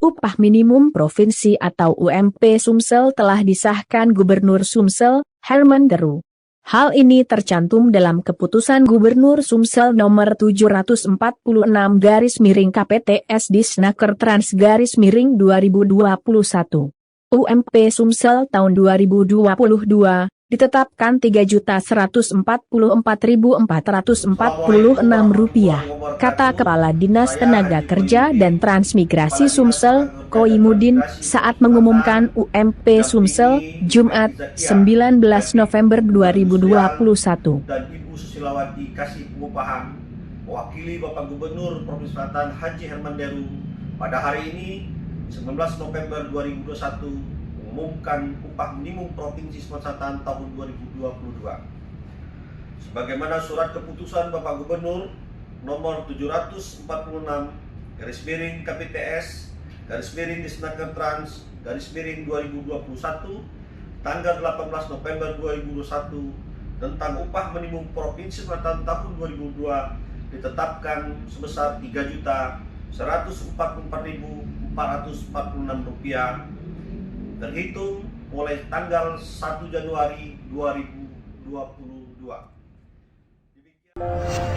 Upah Minimum Provinsi atau UMP Sumsel telah disahkan Gubernur Sumsel, Herman Deru. Hal ini tercantum dalam Keputusan Gubernur Sumsel Nomor 744/KPTS-Disnaker-Trans-2021. UMP Sumsel tahun 2022 ditetapkan Rp3.144.446, kata Kepala Dinas Tenaga Kerja dan Transmigrasi Sumsel, Koimudin, saat mengumumkan UMP Sumsel, Jumat, 19 November 2021. Dan Ibu Susilawati Kasih Pengupahan, mewakili Bapak Gubernur Provinsi Selatan Haji Herman Deru, pada hari ini 19 November 2021 mengumumkan upah minimum Provinsi Selatan tahun 2022. Sebagaimana surat keputusan Bapak Gubernur nomor 744/KPTS-Disnaker-Trans-2021 tanggal 18 November 2021 tentang upah minimum Provinsi Selatan tahun 2022 ditetapkan sebesar Rp3.144.446 terhitung mulai tanggal 1 Januari 2022.